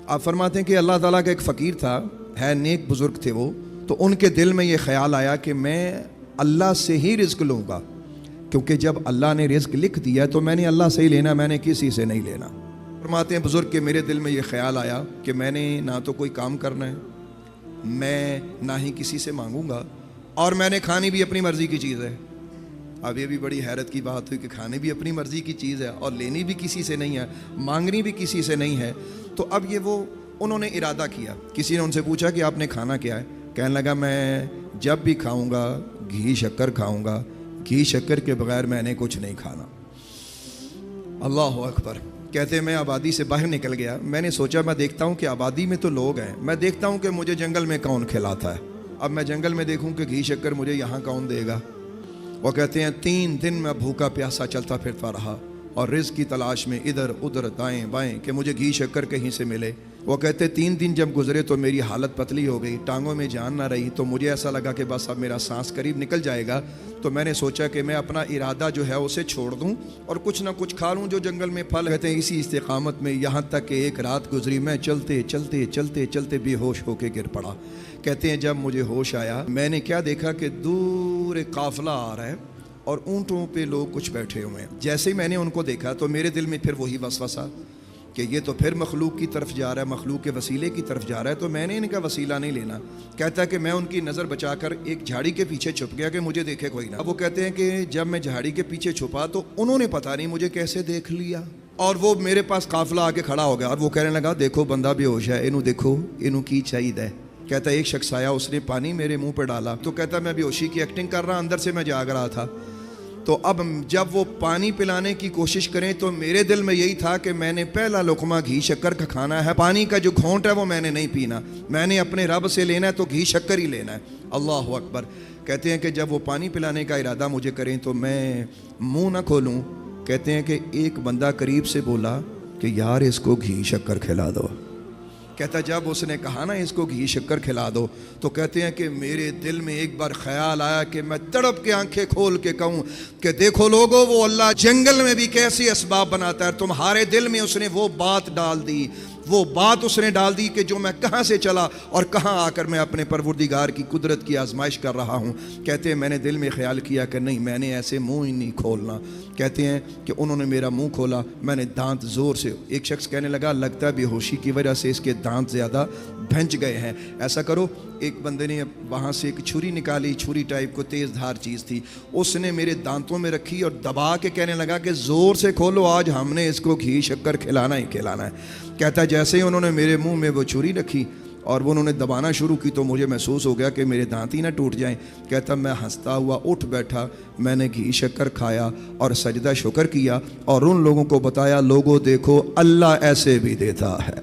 آپ فرماتے ہیں کہ اللہ تعالیٰ کا ایک فقیر تھا, ہے نیک بزرگ تھے وہ, تو ان کے دل میں یہ خیال آیا کہ میں اللہ سے ہی رزق لوں گا, کیونکہ جب اللہ نے رزق لکھ دیا تو میں نے اللہ سے ہی لینا, میں نے کسی سے نہیں لینا. فرماتے ہیں بزرگ کہ میرے دل میں یہ خیال آیا کہ میں نے نہ تو کوئی کام کرنا ہے, میں نہ ہی کسی سے مانگوں گا, اور میں نے کھانی بھی اپنی مرضی کی چیز ہے. اب یہ بھی بڑی حیرت کی بات ہوئی کہ کھانے بھی اپنی مرضی کی چیز ہے اور لینی بھی کسی سے نہیں ہے, مانگنی بھی کسی سے نہیں ہے. تو اب یہ وہ انہوں نے ارادہ کیا, کسی نے ان سے پوچھا کہ آپ نے کھانا کیا ہے؟ کہنے لگا میں جب بھی کھاؤں گا گھی شکر کھاؤں گا, گھی شکر کے بغیر میں نے کچھ نہیں کھانا. اللہ اکبر. کہتے ہیں میں آبادی سے باہر نکل گیا, میں نے سوچا میں دیکھتا ہوں کہ آبادی میں تو لوگ ہیں, میں دیکھتا ہوں کہ مجھے جنگل میں کون کھلاتا ہے. اب میں جنگل میں دیکھوں کہ گھی شکر مجھے یہاں کون دے گا. وہ کہتے ہیں 3 دن میں بھوکا پیاسا چلتا پھرتا رہا اور رزق کی تلاش میں ادھر ادھر دائیں بائیں کہ مجھے گھی شکر کہیں سے ملے. وہ کہتے 3 دن جب گزرے تو میری حالت پتلی ہو گئی, ٹانگوں میں جان نہ رہی, تو مجھے ایسا لگا کہ بس اب میرا سانس قریب نکل جائے گا. تو میں نے سوچا کہ میں اپنا ارادہ جو ہے اسے چھوڑ دوں اور کچھ نہ کچھ کھا لوں جو جنگل میں پھل رہتے ہیں. اسی استقامت میں یہاں تک کہ ایک رات گزری, میں چلتے چلتے چلتے چلتے بے ہوش ہو کے گر پڑا. کہتے ہیں جب مجھے ہوش آیا میں نے کیا دیکھا کہ دور ایک قافلہ آ رہا ہے اور اونٹوں پہ لوگ کچھ بیٹھے ہوئے ہیں. جیسے ہی میں نے ان کو دیکھا تو میرے دل میں پھر وہی وسوسہ کہ یہ تو پھر مخلوق کی طرف جا رہا ہے, مخلوق کے وسیلے کی طرف جا رہا ہے, تو میں نے ان کا وسیلہ نہیں لینا. کہتا ہے کہ میں ان کی نظر بچا کر ایک جھاڑی کے پیچھے چھپ گیا کہ مجھے دیکھے کوئی نہ. اب وہ کہتے ہیں کہ جب میں جھاڑی کے پیچھے چھپا تو انہوں نے پتہ نہیں مجھے کیسے دیکھ لیا, اور وہ میرے پاس قافلہ آ کے کھڑا ہو گیا اور وہ کہنے لگا دیکھو بندہ بے ہوش ہے, انہوں دیکھو انہوں کی چاہیے ہے. کہتا ہے ایک شخص آیا, اس نے پانی میرے منہ پہ ڈالا, تو کہتا ہے میں بے ہوشی کی ایکٹنگ کر رہا, اندر سے میں جاگ رہا تھا. تو اب جب وہ پانی پلانے کی کوشش کریں تو میرے دل میں یہی تھا کہ میں نے پہلا لقمہ گھی شکر کا کھانا ہے, پانی کا جو گھونٹ ہے وہ میں نے نہیں پینا, میں نے اپنے رب سے لینا ہے تو گھی شکر ہی لینا ہے. اللہ اکبر. کہتے ہیں کہ جب وہ پانی پلانے کا ارادہ مجھے کریں تو میں منہ نہ کھولوں. کہتے ہیں کہ ایک بندہ قریب سے بولا کہ یار اس کو گھی شکر کھلا دو. کہتا جب اس نے کہا نا اس کو گھی شکر کھلا دو, تو کہتے ہیں کہ میرے دل میں ایک بار خیال آیا کہ میں تڑپ کے آنکھیں کھول کے کہوں کہ دیکھو لوگو وہ اللہ جنگل میں بھی کیسے اسباب بناتا ہے, تمہارے دل میں اس نے وہ بات ڈال دی, وہ بات اس نے ڈال دی کہ جو میں کہاں سے چلا اور کہاں آ کر میں اپنے پروردگار کی قدرت کی آزمائش کر رہا ہوں. کہتے ہیں میں نے دل میں خیال کیا کہ نہیں میں نے ایسے منہ ہی نہیں کھولنا. کہتے ہیں کہ انہوں نے میرا منہ کھولا, میں نے دانت زور سے, ایک شخص کہنے لگا لگتا ہے بے ہوشی کی وجہ سے اس کے دانت زیادہ بھنج گئے ہیں, ایسا کرو. ایک بندے نے وہاں سے ایک چھری نکالی, چھری ٹائپ کو تیز دھار چیز تھی, اس نے میرے دانتوں میں رکھی اور دبا کے کہنے لگا کہ زور سے کھولو, آج ہم نے اس کو گھی شکر کھلانا ہی کھلانا ہے. کہتا ہے جیسے ہی انہوں نے میرے منہ میں وہ چھری رکھی اور وہ انہوں نے دبانا شروع کی تو مجھے محسوس ہو گیا کہ میرے دانت ہی نہ ٹوٹ جائیں. کہتا میں ہنستا ہوا اٹھ بیٹھا, میں نے گھی شکر کھایا اور سجدہ شکر کیا اور ان لوگوں کو بتایا لوگوں دیکھو اللہ ایسے بھی دیتا ہے.